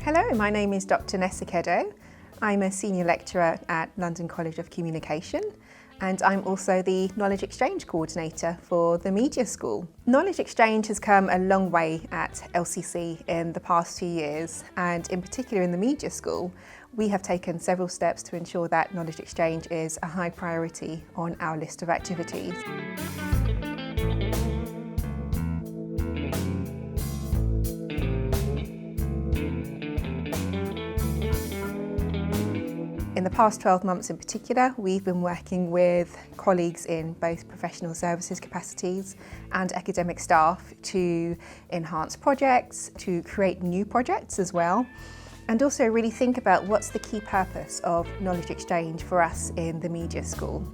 Hello, my name is Dr. Nessa Keddo. I'm a senior lecturer at London College of Communication, and I'm also the Knowledge Exchange Coordinator for the Media School. Knowledge Exchange has come a long way at LCC in the past few years, and in particular in the Media School, we have taken several steps to ensure that Knowledge Exchange is a high priority on our list of activities. In the past 12 months in particular, we've been working with colleagues in both professional services capacities and academic staff to enhance projects, to create new projects as well, and also really think about what's the key purpose of knowledge exchange for us in the Media School.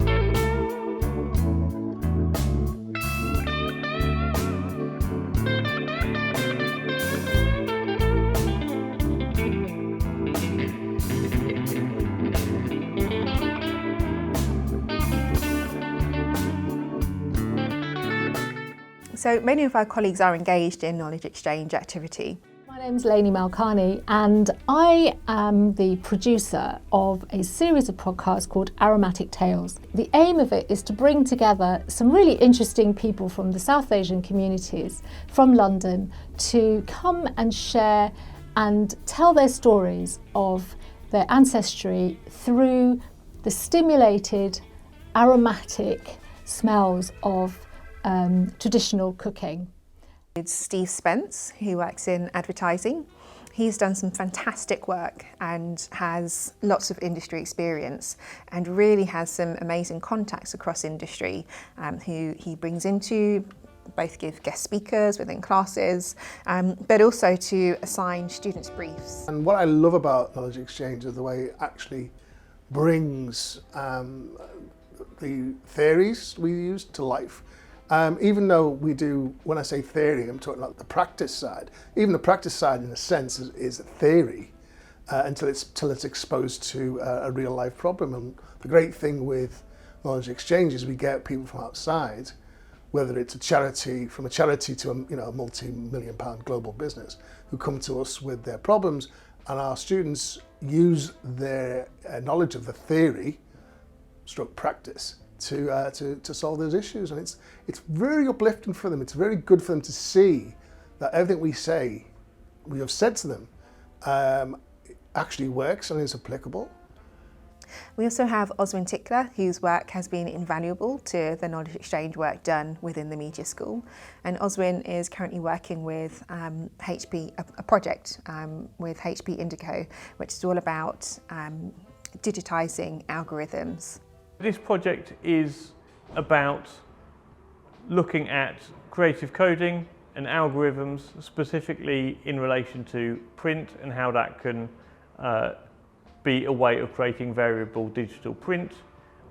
So many of our colleagues are engaged in knowledge exchange activity. My name's Lainy Malkani, and I am the producer of a series of podcasts called Aromatic Tales. The aim of it is to bring together some really interesting people from the South Asian communities from London to come and share and tell their stories of their ancestry through the stimulated aromatic smells of traditional cooking. It's Steve Spence, who works in advertising. He's done some fantastic work and has lots of industry experience and really has some amazing contacts across industry who he brings into both give guest speakers within classes, but also to assign students briefs. And what I love about Knowledge Exchange is the way it actually brings the theories we use to life. Even though we do, when I say theory, I'm talking about the practice side. Even the practice side, in a sense, is theory until it's exposed to a real life problem. And the great thing with Knowledge Exchange is we get people from outside, whether it's a charity to a multi-million-pound global business, who come to us with their problems, and our students use their knowledge of the theory, stroke practice, to solve those issues. And it's very uplifting for them. It's very good for them to see that everything we have said to them actually works and is applicable. We also have Oswin Tickler, whose work has been invaluable to the knowledge exchange work done within the Media School. And Oswin is currently working with HP, a project with HP Indigo, which is all about digitising algorithms. This project is about looking at creative coding and algorithms, specifically in relation to print and how that can be a way of creating variable digital print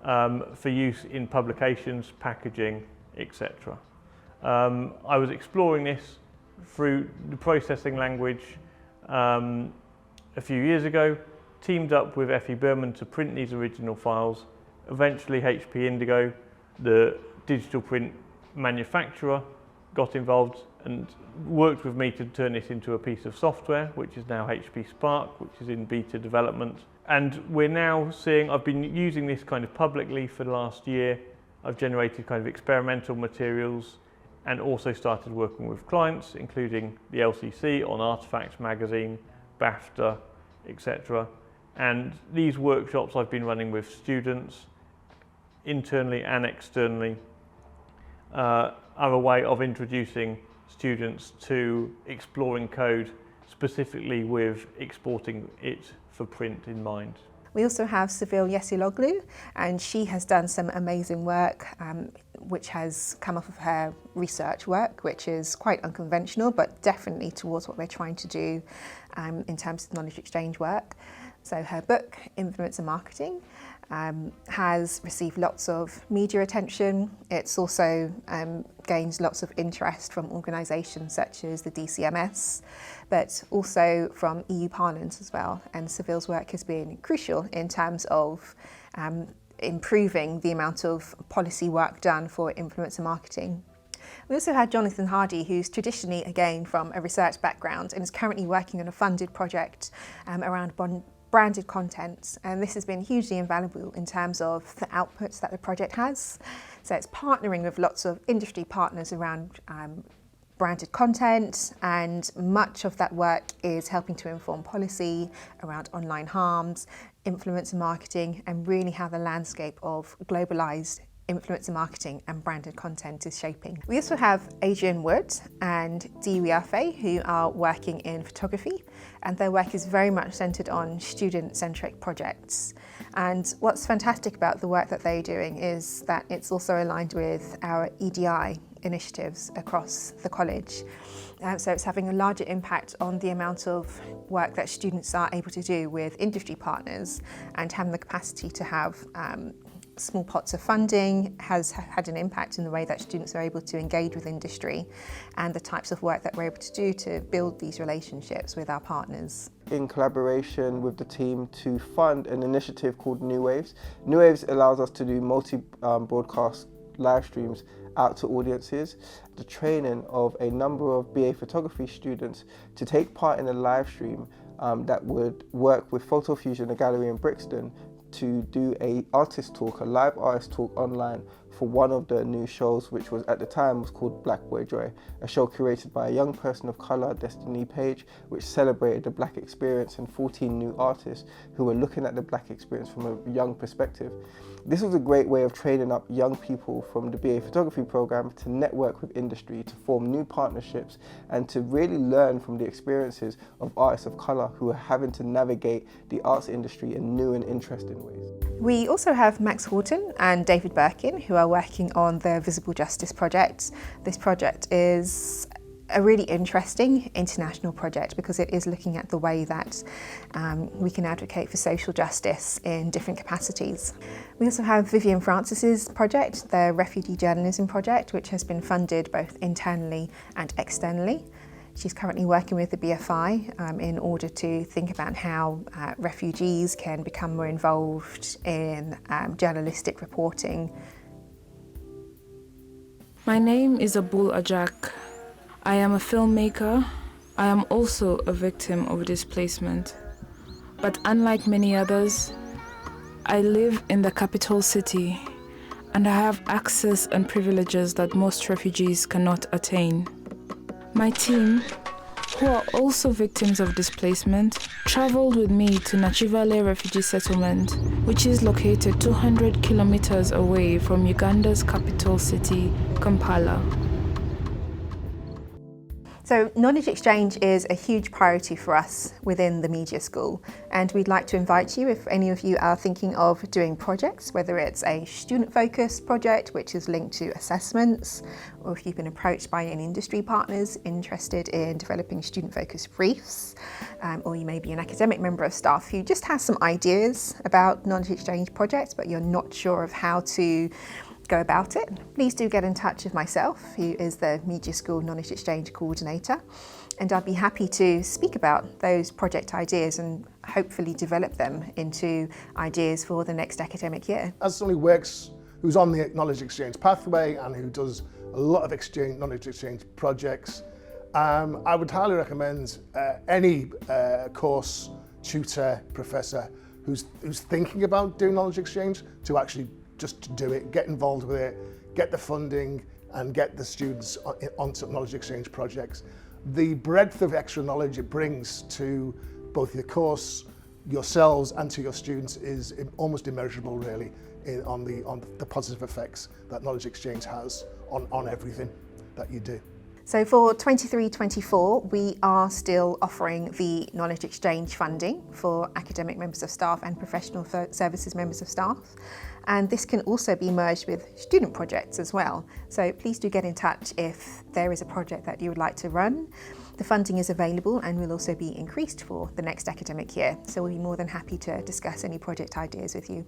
for use in publications, packaging, etc. I was exploring this through the processing language a few years ago, teamed up with F.E. Berman to print these original files. Eventually HP Indigo, the digital print manufacturer, got involved and worked with me to turn this into a piece of software, which is now HP Spark, which is in beta development. And we're now seeing, I've been using this kind of publicly for the last year. I've generated kind of experimental materials and also started working with clients, including the LCC on Artifacts magazine, BAFTA, etc. And these workshops I've been running with students, internally and externally, are a way of introducing students to exploring code, specifically with exporting it for print in mind. We also have Sevil Yesiloglou, and she has done some amazing work which has come off of her research work, which is quite unconventional, but definitely towards what we're trying to do in terms of knowledge exchange work. So her book, Influencer Marketing, has received lots of media attention. It's also gained lots of interest from organisations such as the DCMS, but also from EU Parliament as well. And Sevil's work has been crucial in terms of improving the amount of policy work done for influencer marketing. We also had Jonathan Hardy, who's traditionally, again, from a research background and is currently working on a funded project around branded content. And this has been hugely invaluable in terms of the outputs that the project has. So it's partnering with lots of industry partners around branded content, and much of that work is helping to inform policy around online harms, influencer marketing, and really how the landscape of globalised influencer marketing and branded content is shaping. We also have Adrian Wood and Wiafe, who are working in photography, and their work is very much centred on student-centric projects. And what's fantastic about the work that they're doing is that it's also aligned with our EDI initiatives across the college. So it's having a larger impact on the amount of work that students are able to do with industry partners, and having the capacity to have small pots of funding has had an impact in the way that students are able to engage with industry and the types of work that we're able to do to build these relationships with our partners. In collaboration with the team to fund an initiative called New Waves. New Waves allows us to do multi-broadcast live streams out to audiences, the training of a number of BA photography students to take part in a live stream that would work with Photo Fusion, a gallery in Brixton, to do a live artist talk online for one of the new shows, which was at the time was called Black Boy Joy, a show curated by a young person of colour, Destiny Page, which celebrated the black experience and 14 new artists who were looking at the black experience from a young perspective. This was a great way of training up young people from the BA photography program to network with industry, to form new partnerships, and to really learn from the experiences of artists of colour who are having to navigate the arts industry in new and interesting ways. We also have Max Houghton and David Birkin, who are working on the Visible Justice project. This project is a really interesting international project because it is looking at the way that we can advocate for social justice in different capacities. We also have Vivienne Francis's project, the Refugee Journalism Project, which has been funded both internally and externally. She's currently working with the BFI in order to think about how refugees can become more involved in journalistic reporting. My name is Abul Ajak. I am a filmmaker. I am also a victim of displacement. But unlike many others, I live in the capital city and I have access and privileges that most refugees cannot attain. My team, who are also victims of displacement, traveled with me to Nachivale refugee settlement, which is located 200 kilometers away from Uganda's capital city, Kampala. So knowledge exchange is a huge priority for us within the media school, and we'd like to invite you, if any of you are thinking of doing projects, whether it's a student-focused project which is linked to assessments, or if you've been approached by any industry partners interested in developing student-focused briefs, or you may be an academic member of staff who just has some ideas about knowledge exchange projects but you're not sure of how to go about it, please do get in touch with myself, who is the Media School Knowledge Exchange Coordinator, and I'd be happy to speak about those project ideas and hopefully develop them into ideas for the next academic year. As somebody who's on the knowledge exchange pathway and who does a lot of knowledge exchange projects, I would highly recommend any course, tutor, professor who's thinking about doing knowledge exchange to actually just do it, get involved with it, get the funding and get the students onto knowledge exchange projects. The breadth of extra knowledge it brings to both your course, yourselves and to your students is almost immeasurable really on the positive effects that knowledge exchange has on everything that you do. So for 23-24, we are still offering the knowledge exchange funding for academic members of staff and professional services members of staff. And this can also be merged with student projects as well. So please do get in touch if there is a project that you would like to run. The funding is available and will also be increased for the next academic year. So we'll be more than happy to discuss any project ideas with you.